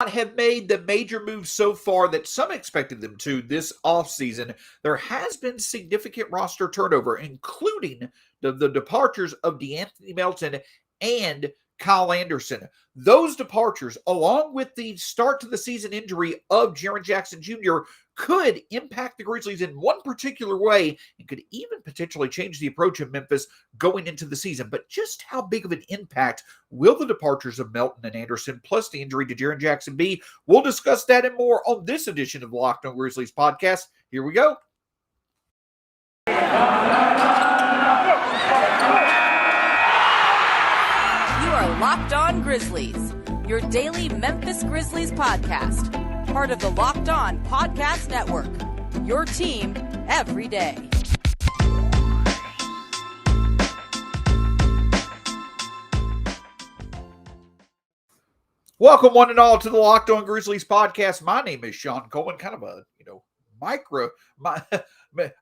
have made the major moves so far that some expected them to this offseason, there has been significant roster turnover, including the departures of DeAnthony Melton and Kyle Anderson. Those departures, along with the start to the season injury of Jaren Jackson Jr., could impact the Grizzlies in one particular way and could even potentially change the approach of Memphis going into the season. But just how big of an impact will the departures of Melton and Anderson, plus the injury to Jaren Jackson, be? We'll discuss that and more on this edition of the Locked On Grizzlies podcast. Here we go. You are Locked On Grizzlies, your daily Memphis Grizzlies podcast. Part of the Locked On Podcast Network, your team every day. Welcome one and all to the Locked On Grizzlies podcast. My name is Shawn Coleman, kind of a,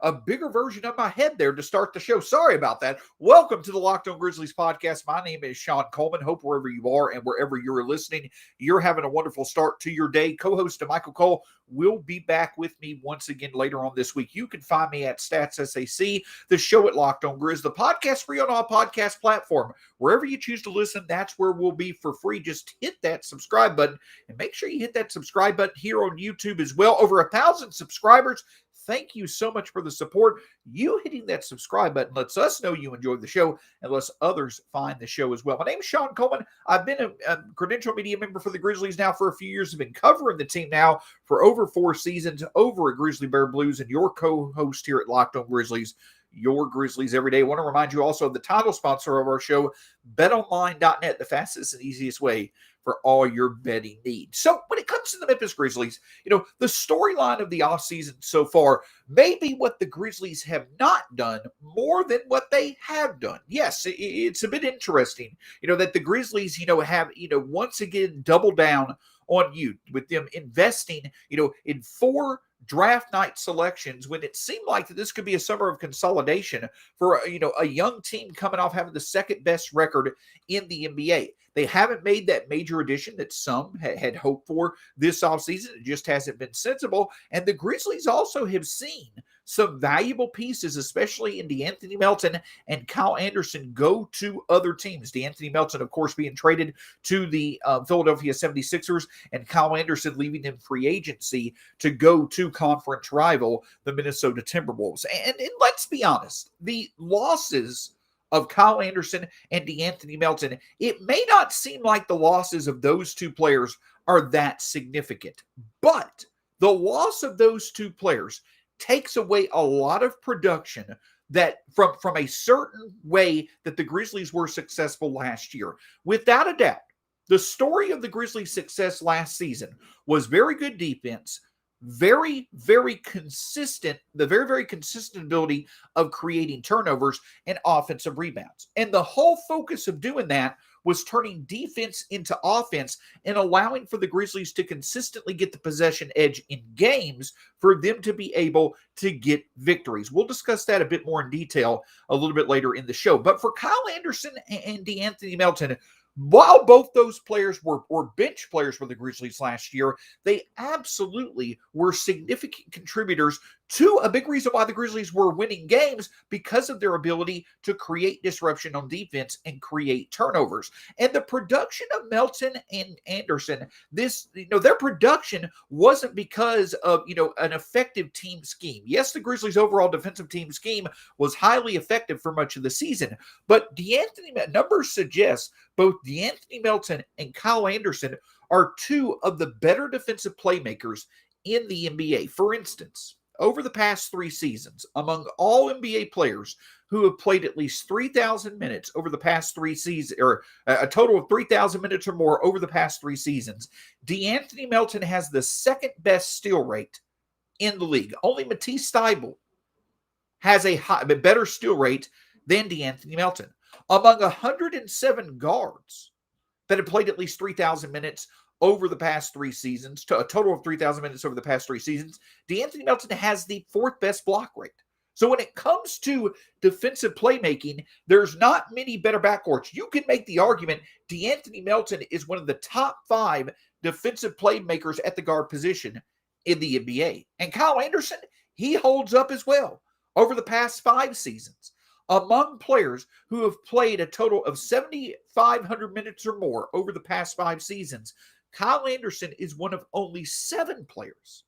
a bigger version of my head there to start the show. Sorry about that. Welcome to the Locked On Grizzlies podcast. My name is Shawn Coleman. Hope wherever you are and wherever you're listening, you're having a wonderful start to your day. Co-host Michael Cole will be back with me once again later on this week. You can find me at StatsSAC, the show at Locked On Grizz, the podcast free on all podcast platform. Wherever you choose to listen, that's where we'll be for free. Just hit that subscribe button and make sure you hit that subscribe button here on YouTube as well. Over 1,000 subscribers. Thank you so much for the support. You hitting that subscribe button lets us know you enjoy the show and lets others find the show as well. My name is Shawn Coleman. I've been a credential media member for the Grizzlies now for a few years. I've been covering the team now for over 4 seasons over at Grizzly Bear Blues, and your co-host here at Locked On Grizzlies, your Grizzlies every day. I want to remind you also of the title sponsor of our show, betonline.net, the fastest and easiest way for all your betting needs. So when it comes to the Memphis Grizzlies, the storyline of the offseason so far may be what the Grizzlies have not done more than what they have done. Yes, it's a bit interesting, that the Grizzlies, have, once again doubled down on you with them investing, in 4 draft night selections when it seemed like that this could be a summer of consolidation for, a young team coming off having the second best record in the NBA. They haven't made that major addition that some had hoped for this offseason. It just hasn't been sensible. And the Grizzlies also have seen some valuable pieces, especially in DeAnthony Melton and Kyle Anderson, go to other teams. DeAnthony Melton, of course, being traded to the Philadelphia 76ers, and Kyle Anderson leaving in free agency to go to conference rival, the Minnesota Timberwolves. And let's be honest, the losses of Kyle Anderson and DeAnthony Melton, it may not seem like the losses of those 2 players are that significant, but the loss of those 2 players takes away a lot of production that from a certain way that the Grizzlies were successful last year. Without a doubt, the story of the Grizzlies' success last season was very good defense, very, very consistent, the very, very consistent ability of creating turnovers and offensive rebounds. And the whole focus of doing that was turning defense into offense and allowing for the Grizzlies to consistently get the possession edge in games for them to be able to get victories. We'll discuss that a bit more in detail a little bit later in the show. But for Kyle Anderson and DeAnthony Melton, while both those players were bench players for the Grizzlies last year, they absolutely were significant contributors to a big reason why the Grizzlies were winning games, because of their ability to create disruption on defense and create turnovers. And the production of Melton and Anderson, their production wasn't because of, an effective team scheme. Yes, the Grizzlies' overall defensive team scheme was highly effective for much of the season, but numbers suggest both DeAnthony Melton and Kyle Anderson are 2 of the better defensive playmakers in the NBA. For instance, over the past 3 seasons, among all NBA players who have played at least 3,000 minutes over the past 3 seasons, or a total of 3,000 minutes or more over the past 3 seasons, DeAnthony Melton has the second best steal rate in the league. Only Matisse Thybulle has a better steal rate than DeAnthony Melton. Among 107 guards that have played at least 3,000 minutes over the past 3 seasons, to a total of 3,000 minutes over the past 3 seasons, DeAnthony Melton has the 4th best block rate. So when it comes to defensive playmaking, there's not many better backcourts. You can make the argument DeAnthony Melton is one of the top 5 defensive playmakers at the guard position in the NBA. And Kyle Anderson, he holds up as well over the past 5 seasons. Among players who have played a total of 7,500 minutes or more over the past 5 seasons, Kyle Anderson is one of only 7 players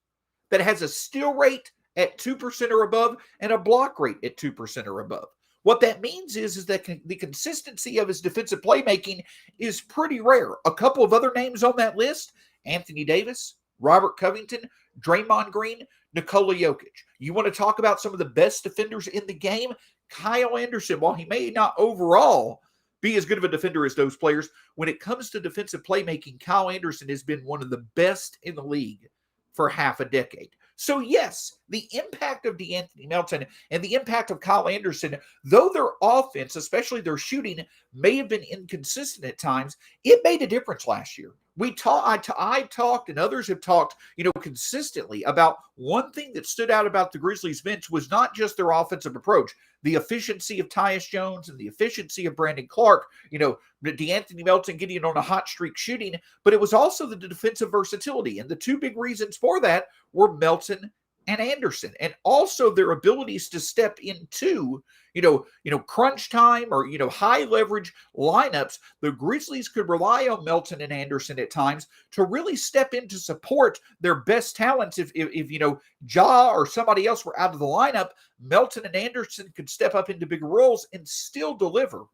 that has a steal rate at 2% or above and a block rate at 2% or above. What that means is that the consistency of his defensive playmaking is pretty rare. A couple of other names on that list: Anthony Davis, Robert Covington, Draymond Green, Nikola Jokic. You want to talk about some of the best defenders in the game? Kyle Anderson, while he may not overall be as good of a defender as those players, when it comes to defensive playmaking, Kyle Anderson has been one of the best in the league for half a decade. So yes, the impact of DeAnthony Melton and the impact of Kyle Anderson, though their offense, especially their shooting, may have been inconsistent at times, it made a difference last year. I talked and others have talked, consistently about one thing that stood out about the Grizzlies bench was not just their offensive approach, the efficiency of Tyus Jones and the efficiency of Brandon Clark, DeAnthony Melton getting on a hot streak shooting, but it was also the defensive versatility. And the 2 big reasons for that were Melton and Anderson, and also their abilities to step into, crunch time or, high leverage lineups. The Grizzlies could rely on Melton and Anderson at times to really step in to support their best talents. If Ja or somebody else were out of the lineup, Melton and Anderson could step up into bigger roles and still deliver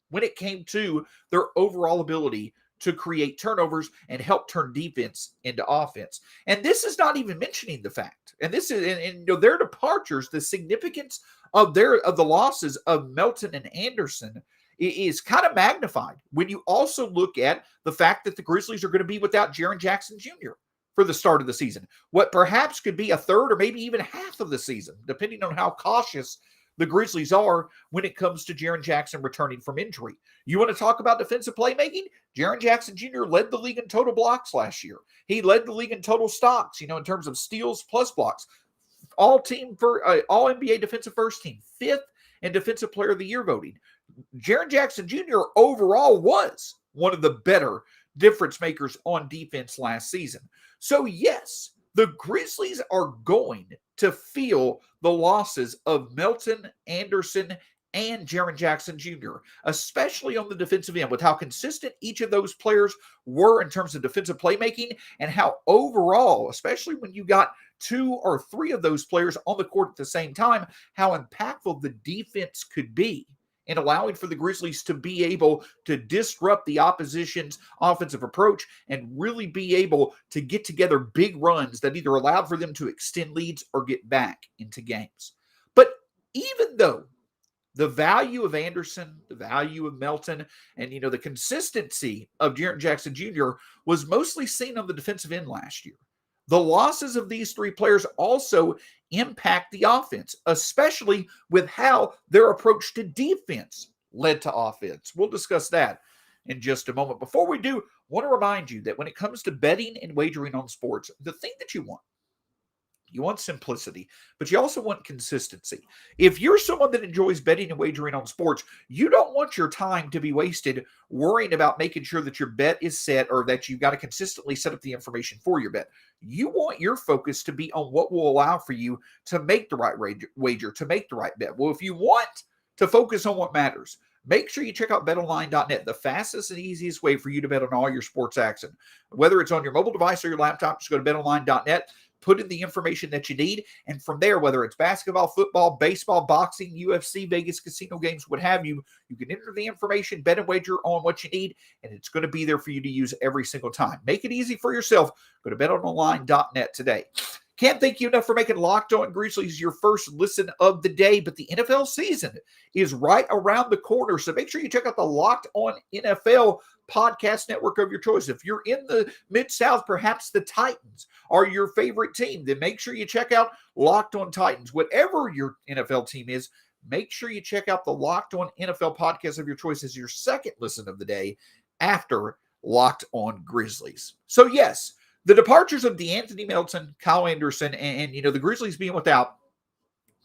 when it came to their overall ability to create turnovers and help turn defense into offense. And this is not even mentioning the fact, and this is, their departures, the significance of the losses of Melton and Anderson is kind of magnified when you also look at the fact that the Grizzlies are going to be without Jaren Jackson Jr. for the start of the season. What perhaps could be a third or maybe even half of the season, depending on how cautious the Grizzlies are when it comes to Jaren Jackson returning from injury. You want to talk about defensive playmaking? Jaren Jackson Jr. led the league in total blocks last year. He led the league in total stocks, in terms of steals plus blocks. All NBA defensive first team, 5th in defensive player of the year voting. Jaren Jackson Jr. overall was one of the better difference makers on defense last season. So yes, the Grizzlies are going to feel the losses of Melton, Anderson, and Jaren Jackson Jr., especially on the defensive end, with how consistent each of those players were in terms of defensive playmaking and how overall, especially when you got 2 or 3 of those players on the court at the same time, how impactful the defense could be in allowing for the Grizzlies to be able to disrupt the opposition's offensive approach and really be able to get together big runs that either allowed for them to extend leads or get back into games. But even though the value of Anderson, the value of Melton, and, the consistency of Jaren Jackson Jr. was mostly seen on the defensive end last year, the losses of these 3 players also impact the offense, especially with how their approach to defense led to offense. We'll discuss that in just a moment. Before we do, I want to remind you that when it comes to betting and wagering on sports, the thing that you want simplicity, but you also want consistency. If you're someone that enjoys betting and wagering on sports, you don't want your time to be wasted worrying about making sure that your bet is set or that you've got to consistently set up the information for your bet. You want your focus to be on what will allow for you to make the right wager, to make the right bet. Well, if you want to focus on what matters, make sure you check out betonline.net, the fastest and easiest way for you to bet on all your sports action. Whether it's on your mobile device or your laptop, just go to betonline.net. Put in the information that you need, and from there, whether it's basketball, football, baseball, boxing, UFC, Vegas, casino games, what have you, you can enter the information, bet and wager on what you need, and it's going to be there for you to use every single time. Make it easy for yourself. Go to betonline.net today. Can't thank you enough for making Locked On Grizzlies your first listen of the day, but the NFL season is right around the corner, so make sure you check out the Locked On NFL podcast network of your choice. If you're in the Mid-South, perhaps the Titans are your favorite team, then make sure you check out Locked On Titans. Whatever your NFL team is, make sure you check out the Locked On NFL podcast of your choice as your second listen of the day after Locked On Grizzlies. So yes, the departures of DeAnthony Melton, Kyle Anderson, and the Grizzlies being without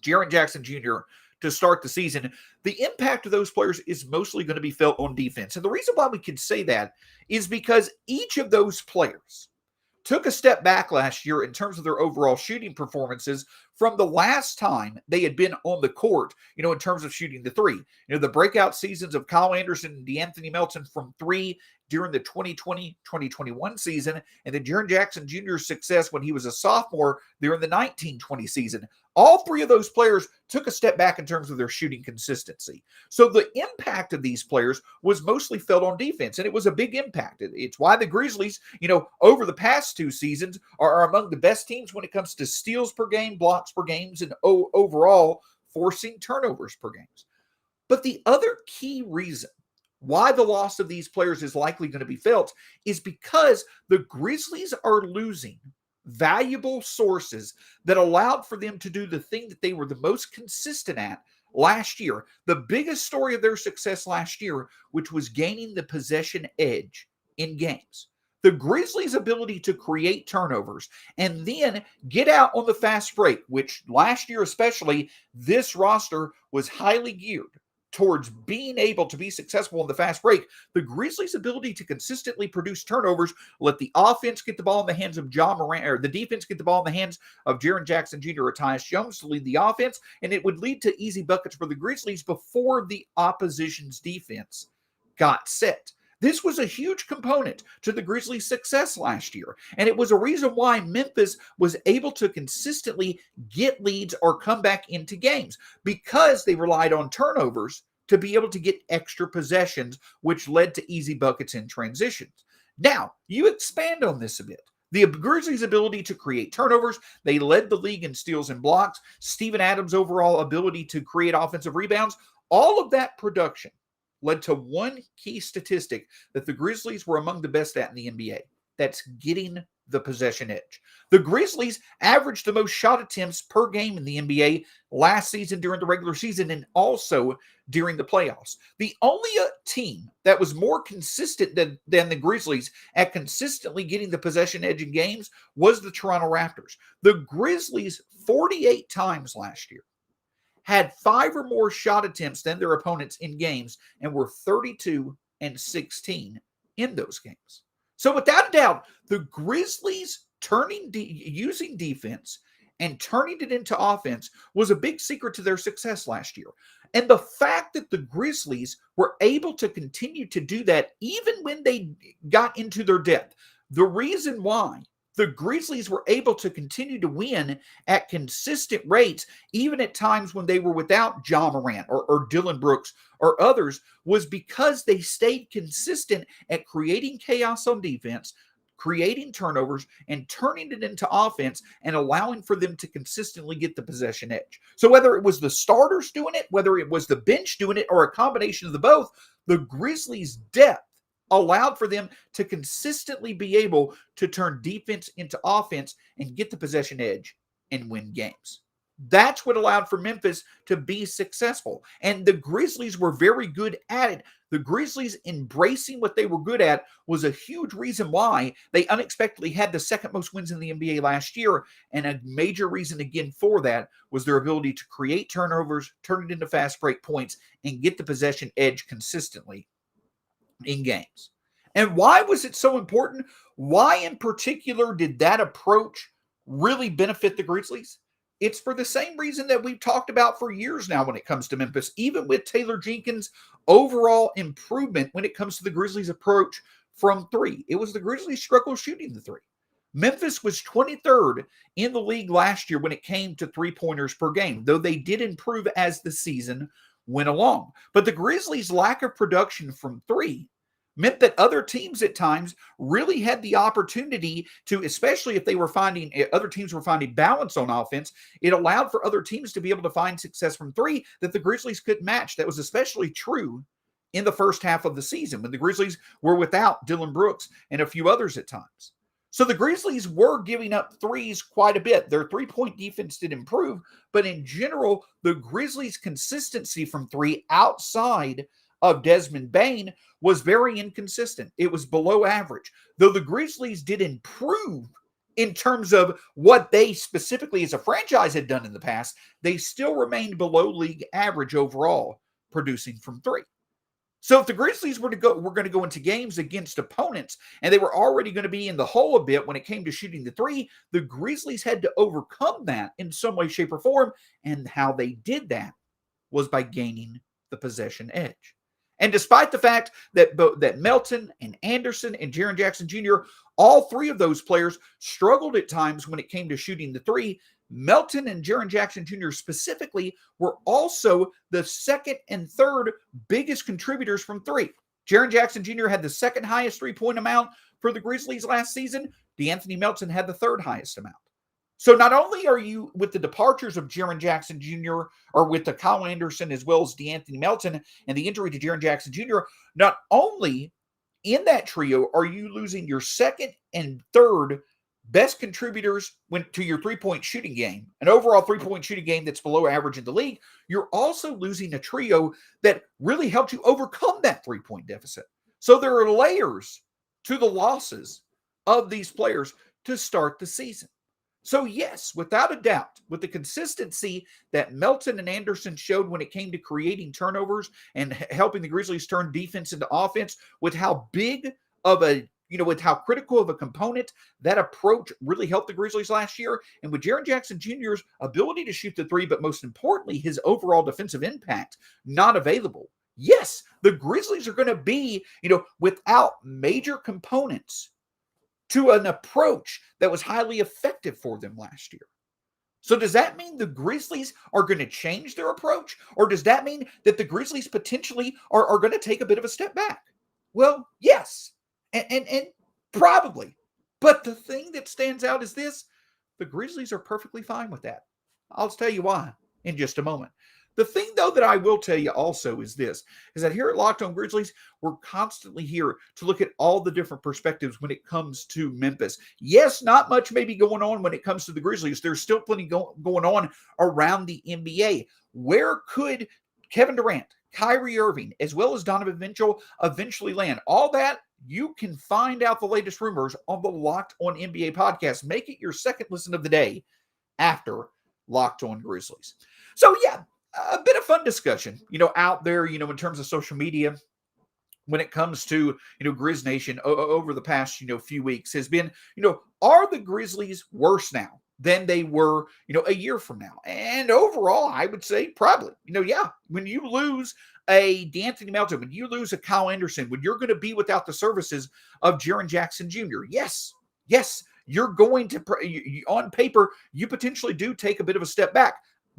Jaren Jackson Jr. to start the season, the impact of those players is mostly going to be felt on defense. And the reason why we can say that is because each of those players took a step back last year in terms of their overall shooting performances from the last time they had been on the court, in terms of shooting the three. The breakout seasons of Kyle Anderson and DeAnthony Melton from three during the 2020-2021 season, and then Jaren Jackson Jr.'s success when he was a sophomore during the 19-20 season. All three of those players took a step back in terms of their shooting consistency. So the impact of these players was mostly felt on defense, and it was a big impact. It's why the Grizzlies, over the past two seasons are among the best teams when it comes to steals per game, blocks per games, and overall forcing turnovers per games. But the other key reason why the loss of these players is likely going to be felt is because the Grizzlies are losing valuable sources that allowed for them to do the thing that they were the most consistent at last year. The biggest story of their success last year, which was gaining the possession edge in games. The Grizzlies' ability to create turnovers and then get out on the fast break, which last year especially, this roster was highly geared towards being able to be successful in the fast break. The Grizzlies' ability to consistently produce turnovers, let the offense get the ball in the hands of Ja Morant, or the defense get the ball in the hands of Jaren Jackson Jr. or Tyus Jones to lead the offense, and it would lead to easy buckets for the Grizzlies before the opposition's defense got set. This was a huge component to the Grizzlies' success last year, and it was a reason why Memphis was able to consistently get leads or come back into games, because they relied on turnovers to be able to get extra possessions, which led to easy buckets in transitions. Now, you expand on this a bit. The Grizzlies' ability to create turnovers, they led the league in steals and blocks. Steven Adams' overall ability to create offensive rebounds, all of that production led to one key statistic that the Grizzlies were among the best at in the NBA. That's getting the possession edge. The Grizzlies averaged the most shot attempts per game in the NBA last season during the regular season and also during the playoffs. The only team that was more consistent than the Grizzlies at consistently getting the possession edge in games was the Toronto Raptors. The Grizzlies 48 times last year had 5 or more shot attempts than their opponents in games and were 32-16 in those games. So without a doubt, the Grizzlies using defense and turning it into offense was a big secret to their success last year. And the fact that the Grizzlies were able to continue to do that even when they got into their depth, the reason why the Grizzlies were able to continue to win at consistent rates, even at times when they were without Ja Morant or Dillon Brooks or others, was because they stayed consistent at creating chaos on defense, creating turnovers, and turning it into offense and allowing for them to consistently get the possession edge. So whether it was the starters doing it, whether it was the bench doing it, or a combination of the both, the Grizzlies' depth allowed for them to consistently be able to turn defense into offense and get the possession edge and win games. That's what allowed for Memphis to be successful. And the Grizzlies were very good at it. The Grizzlies embracing what they were good at was a huge reason why they unexpectedly had the second most wins in the NBA last year. And a major reason again for that was their ability to create turnovers, turn it into fast break points, and get the possession edge consistently in games. And why was it so important? Why in particular did that approach really benefit the Grizzlies? It's for the same reason that we've talked about for years now when it comes to Memphis, even with Taylor Jenkins' overall improvement when it comes to the Grizzlies' approach from three. It was the Grizzlies' struggle shooting the three. Memphis was 23rd in the league last year when it came to three-pointers per game, though they did improve as the season went along. But the Grizzlies' lack of production from three meant that other teams at times really had the opportunity to, especially if other teams were finding balance on offense, it allowed for other teams to be able to find success from three that the Grizzlies couldn't match. That was especially true in the first half of the season when the Grizzlies were without Dillon Brooks and a few others at times. So the Grizzlies were giving up threes quite a bit. Their three-point defense did improve, but in general, the Grizzlies' consistency from three outside of Desmond Bane was very inconsistent. It was below average. Though the Grizzlies did improve in terms of what they specifically as a franchise had done in the past, they still remained below league average overall, producing from three. So if the Grizzlies were going to go into games against opponents and they were already going to be in the hole a bit when it came to shooting the three, the Grizzlies had to overcome that in some way, shape, or form. And how they did that was by gaining the possession edge. And despite the fact that Melton and Anderson and Jaren Jackson Jr., all three of those players struggled at times when it came to shooting the three, Melton and Jaren Jackson Jr. specifically were also the second and third biggest contributors from three. Jaren Jackson Jr. had the second highest three-point amount for the Grizzlies last season. DeAnthony Melton had the third highest amount. So not only are you, with the departures of Jaren Jackson Jr., or with the Kyle Anderson as well as DeAnthony Melton and the injury to Jaren Jackson Jr., not only in that trio are you losing your second and third best contributors to your three-point shooting game, an overall three-point shooting game that's below average in the league, you're also losing a trio that really helped you overcome that three-point deficit. So there are layers to the losses of these players to start the season. So yes, without a doubt, with the consistency that Melton and Anderson showed when it came to creating turnovers and helping the Grizzlies turn defense into offense, with how big of a, with how critical of a component that approach really helped the Grizzlies last year, and with Jaren Jackson Jr.'s ability to shoot the three, but most importantly, his overall defensive impact not available. Yes, the Grizzlies are going to be, without major components to an approach that was highly effective for them last year. So does that mean the Grizzlies are going to change their approach? Or does that mean that the Grizzlies potentially are going to take a bit of a step back? Well, yes, and probably. But the thing that stands out is this: the Grizzlies are perfectly fine with that. I'll tell you why in just a moment. The thing, though, that I will tell you also is this, is that here at Locked On Grizzlies, we're constantly here to look at all the different perspectives when it comes to Memphis. Yes, not much may be going on when it comes to the Grizzlies. There's still plenty going on around the NBA. Where could Kevin Durant, Kyrie Irving, as well as Donovan Mitchell eventually land? All that, you can find out the latest rumors on the Locked On NBA podcast. Make it your second listen of the day after Locked On Grizzlies. So, yeah, a bit of fun discussion, out there, in terms of social media when it comes to, Grizz Nation over the past, few weeks has been, are the Grizzlies worse now than they were, a year from now? And overall, I would say probably, yeah, when you lose a DeAnthony Melton, when you lose a Kyle Anderson, when you're going to be without the services of Jaren Jackson Jr., yes, you're going to, on paper, you potentially do take a bit of a step back.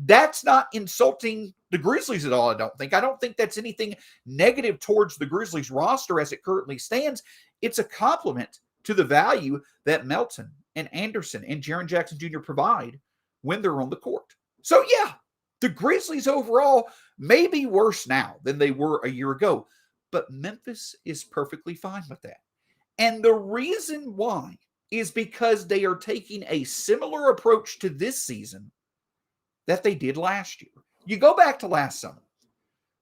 That's not insulting the Grizzlies at all, I don't think. I don't think that's anything negative towards the Grizzlies roster as it currently stands. It's a compliment to the value that Melton and Anderson and Jaren Jackson Jr. provide when they're on the court. So, yeah, the Grizzlies overall may be worse now than they were a year ago, but Memphis is perfectly fine with that. And the reason why is because they are taking a similar approach to this season that they did last year. You go back to last summer.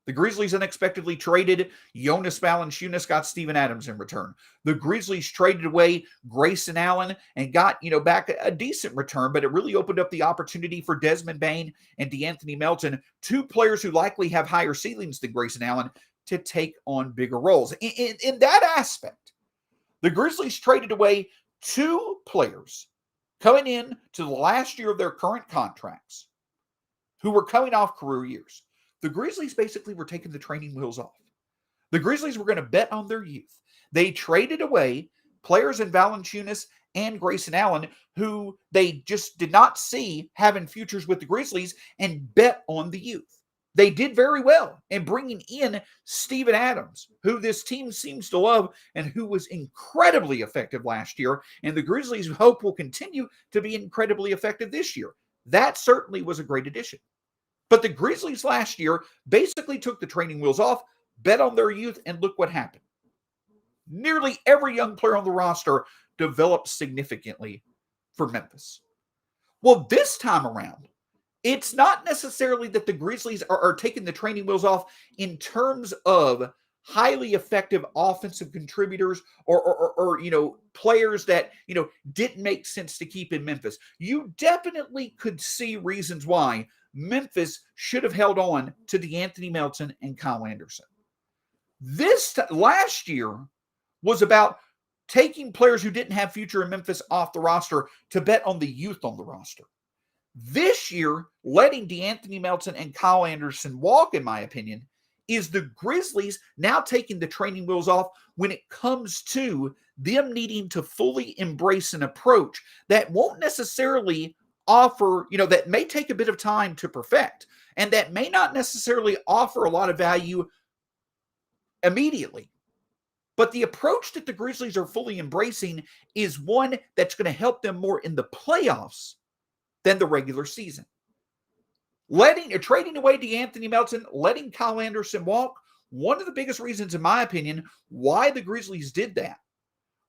The Grizzlies unexpectedly traded Jonas Valanciunas, got Steven Adams in return. The Grizzlies traded away Grayson Allen and got, back a decent return, but it really opened up the opportunity for Desmond Bane and DeAnthony Melton, two players who likely have higher ceilings than Grayson Allen, to take on bigger roles. In that aspect, the Grizzlies traded away two players coming in to the last year of their current contracts, who were coming off career years. The Grizzlies basically were taking the training wheels off. The Grizzlies were going to bet on their youth. They traded away players in Valanciunas and Grayson Allen, who they just did not see having futures with the Grizzlies, and bet on the youth. They did very well in bringing in Steven Adams, who this team seems to love and who was incredibly effective last year, and the Grizzlies hope will continue to be incredibly effective this year. That certainly was a great addition. But the Grizzlies last year basically took the training wheels off, bet on their youth, and look what happened. Nearly every young player on the roster developed significantly for Memphis. Well, this time around, it's not necessarily that the Grizzlies are taking the training wheels off in terms of highly effective offensive contributors or players that, didn't make sense to keep in Memphis. You definitely could see reasons why Memphis should have held on to DeAnthony Melton and Kyle Anderson. Last year was about taking players who didn't have future in Memphis off the roster to bet on the youth on the roster. This year, letting DeAnthony Melton and Kyle Anderson walk, in my opinion, is the Grizzlies now taking the training wheels off when it comes to them needing to fully embrace an approach that won't necessarily offer, that may take a bit of time to perfect, and that may not necessarily offer a lot of value immediately. But the approach that the Grizzlies are fully embracing is one that's going to help them more in the playoffs than the regular season. Trading away DeAnthony Melton, letting Kyle Anderson walk, one of the biggest reasons, in my opinion, why the Grizzlies did that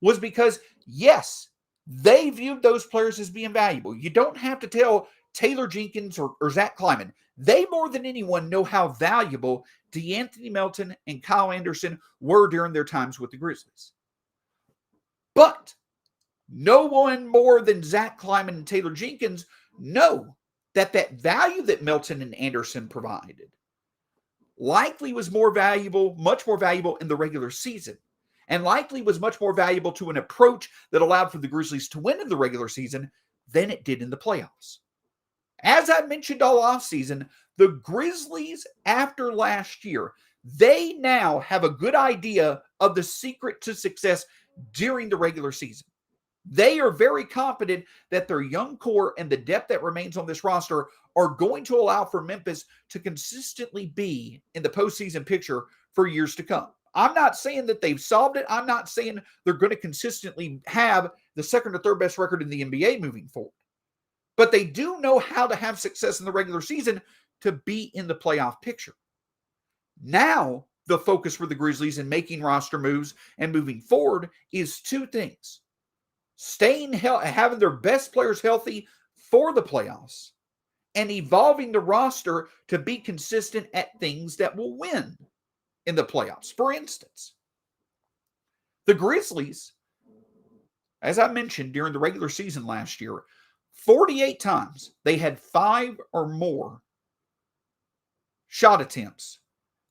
was because, yes, they viewed those players as being valuable. You don't have to tell Taylor Jenkins or Zach Kleiman. They, more than anyone, know how valuable DeAnthony Melton and Kyle Anderson were during their times with the Grizzlies. But no one more than Zach Kleiman and Taylor Jenkins know that value that Melton and Anderson provided likely was much more valuable in the regular season, and likely was much more valuable to an approach that allowed for the Grizzlies to win in the regular season than it did in the playoffs. As I mentioned all offseason, the Grizzlies, after last year, they now have a good idea of the secret to success during the regular season. They are very confident that their young core and the depth that remains on this roster are going to allow for Memphis to consistently be in the postseason picture for years to come. I'm not saying that they've solved it. I'm not saying they're going to consistently have the second or third best record in the NBA moving forward. But they do know how to have success in the regular season to be in the playoff picture. Now, the focus for the Grizzlies in making roster moves and moving forward is two things. Having their best players healthy for the playoffs, and evolving the roster to be consistent at things that will win in the playoffs. For instance, the Grizzlies, as I mentioned during the regular season last year, 48 times they had 5 or more shot attempts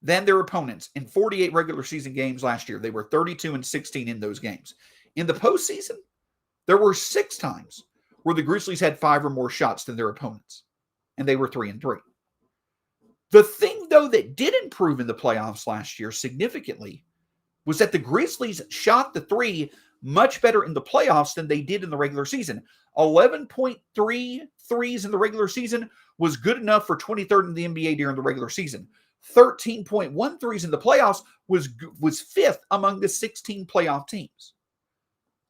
than their opponents in 48 regular season games last year. They were 32-16 in those games. In the postseason, there were 6 times where the Grizzlies had 5 or more shots than their opponents, and they were 3-3. The thing, though, that did improve in the playoffs last year significantly was that the Grizzlies shot the three much better in the playoffs than they did in the regular season. 11.3 threes in the regular season was good enough for 23rd in the NBA during the regular season. 13.1 threes in the playoffs was 5th among the 16 playoff teams.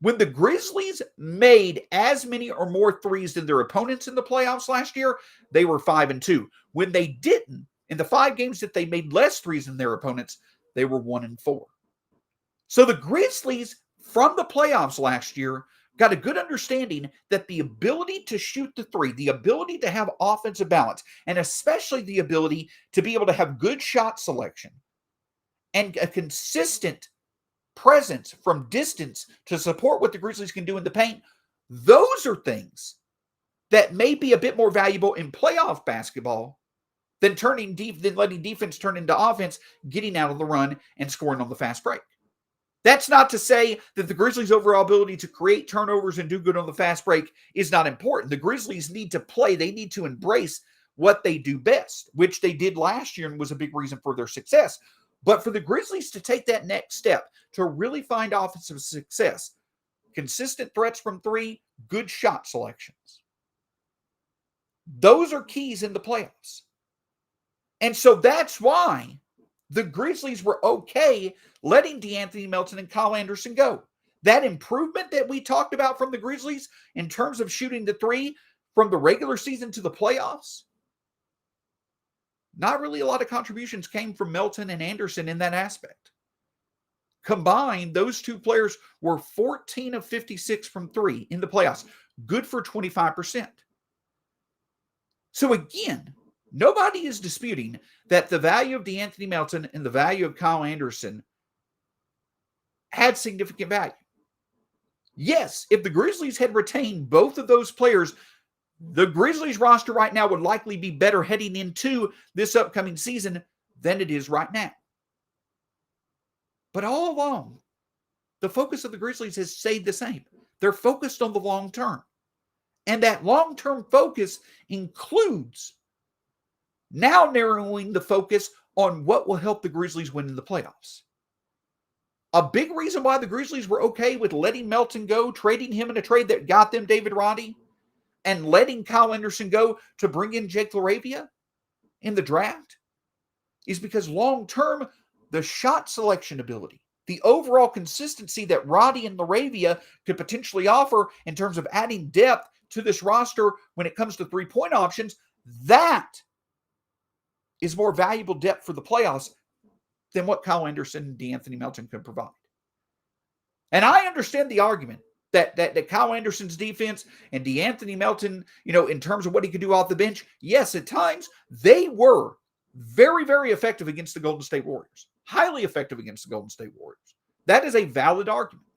When the Grizzlies made as many or more threes than their opponents in the playoffs last year, they were 5-2. When they didn't, in the 5 games that they made less threes than their opponents, they were 1-4. So the Grizzlies, from the playoffs last year, got a good understanding that the ability to shoot the three, the ability to have offensive balance, and especially the ability to be able to have good shot selection and a consistent presence from distance to support what the Grizzlies can do in the paint, those are things that may be a bit more valuable in playoff basketball than letting defense turn into offense, getting out of the run and scoring on the fast break. That's not to say that the Grizzlies' overall ability to create turnovers and do good on the fast break is not important. The Grizzlies need to play. They need to embrace what they do best, which they did last year and was a big reason for their success. But for the Grizzlies to take that next step, to really find offensive success, consistent threats from three, good shot selections, those are keys in the playoffs. And so that's why the Grizzlies were okay letting DeAnthony Melton and Kyle Anderson go. That improvement that we talked about from the Grizzlies in terms of shooting the three from the regular season to the playoffs, not really a lot of contributions came from Melton and Anderson in that aspect. Combined, those two players were 14 of 56 from three in the playoffs. Good for 25%. So again, Nobody is disputing that the value of DeAnthony Melton and the value of Kyle Anderson had significant value. Yes, if the Grizzlies had retained both of those players, the Grizzlies roster right now would likely be better heading into this upcoming season than it is right now. But all along, the focus of the Grizzlies has stayed the same. They're focused on the long term. And that long-term focus includes now narrowing the focus on what will help the Grizzlies win in the playoffs. A big reason why the Grizzlies were okay with letting Melton go, trading him in a trade that got them David Roddy, and letting Kyle Anderson go to bring in Jake LaRavia in the draft is because long-term, the shot selection ability, the overall consistency that Roddy and LaRavia could potentially offer in terms of adding depth to this roster when it comes to three-point options, that is more valuable depth for the playoffs than what Kyle Anderson and DeAnthony Melton could provide. And I understand the argument that Kyle Anderson's defense and DeAnthony Melton, in terms of what he could do off the bench, yes, at times they were very, very effective against the Golden State Warriors. Highly effective against the Golden State Warriors. That is a valid argument.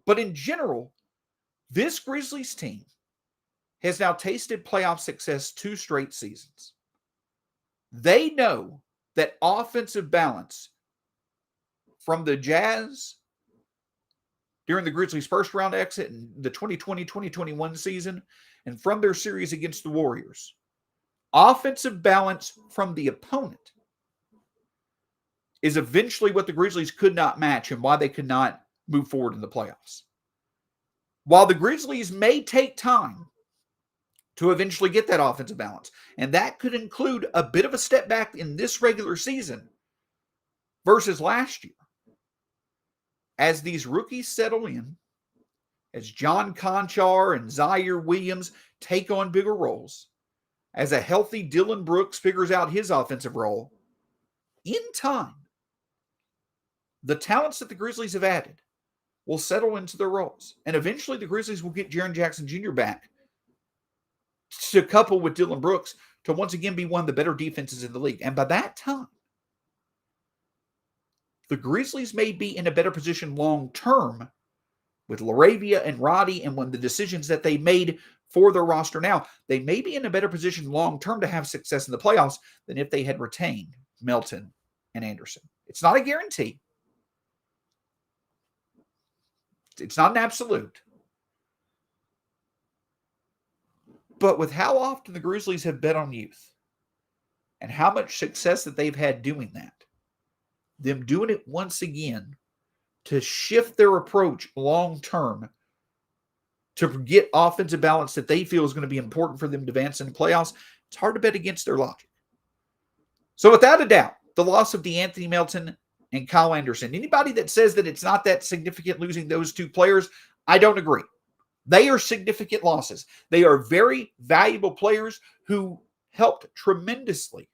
But in general, this Grizzlies team has now tasted playoff success 2 straight seasons. They know that offensive balance from the Jazz during the Grizzlies' first round exit in the 2020-2021 season and from their series against the Warriors, offensive balance from the opponent is eventually what the Grizzlies could not match and why they could not move forward in the playoffs. While the Grizzlies may take time to eventually get that offensive balance, and that could include a bit of a step back in this regular season versus last year, as these rookies settle in, as John Conchar and Zaire Williams take on bigger roles, as a healthy Dillon Brooks figures out his offensive role, in time, the talents that the Grizzlies have added will settle into their roles. And eventually the Grizzlies will get Jaren Jackson Jr. back to couple with Dillon Brooks to once again be one of the better defenses in the league. And by that time, the Grizzlies may be in a better position long-term with LaRavia and Roddy and when the decisions that they made for their roster now, they may be in a better position long-term to have success in the playoffs than if they had retained Melton and Anderson. It's not a guarantee. It's not an absolute. But with how often the Grizzlies have bet on youth and how much success that they've had doing that, them doing it once again to shift their approach long-term to get offensive balance that they feel is going to be important for them to advance in the playoffs, it's hard to bet against their logic. So without a doubt, the loss of DeAnthony Melton and Kyle Anderson, anybody that says that it's not that significant losing those 2 players, I don't agree. They are significant losses. They are very valuable players who helped tremendously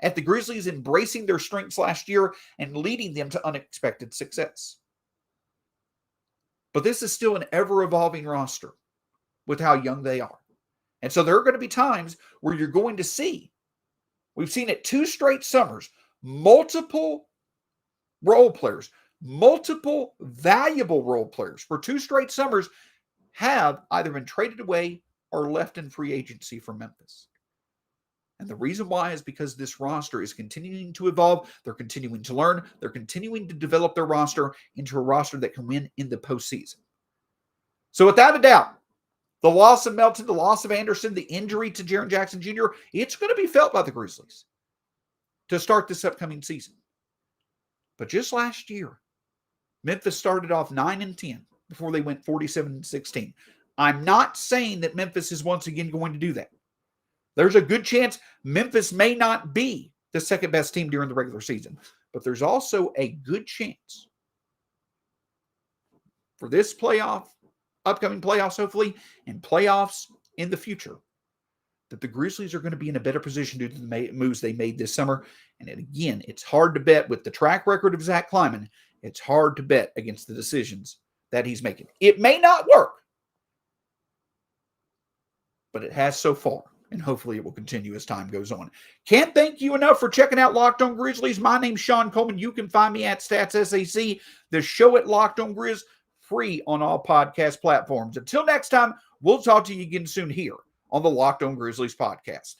at the Grizzlies embracing their strengths last year and leading them to unexpected success. But this is still an ever-evolving roster with how young they are. And so there are going to be times where you're going to see, we've seen it 2 straight summers, multiple role players, multiple valuable role players for 2 straight summers have either been traded away or left in free agency from Memphis. And the reason why is because this roster is continuing to evolve. They're continuing to learn. They're continuing to develop their roster into a roster that can win in the postseason. So without a doubt, the loss of Melton, the loss of Anderson, the injury to Jaren Jackson Jr., it's going to be felt by the Grizzlies to start this upcoming season. But just last year, Memphis started off 9-10 before they went 47-16. I'm not saying that Memphis is once again going to do that. There's a good chance Memphis may not be the second best team during the regular season, but there's also a good chance for this upcoming playoffs hopefully, and playoffs in the future, that the Grizzlies are going to be in a better position due to the moves they made this summer. And again, it's hard to bet with the track record of Zach Kleiman. It's hard to bet against the decisions that he's making. It may not work, but it has so far. And hopefully it will continue as time goes on. Can't thank you enough for checking out Locked On Grizzlies. My name's Shawn Coleman. You can find me at StatsSAC. The show at Locked On Grizz, free on all podcast platforms. Until next time, we'll talk to you again soon here on the Locked On Grizzlies podcast.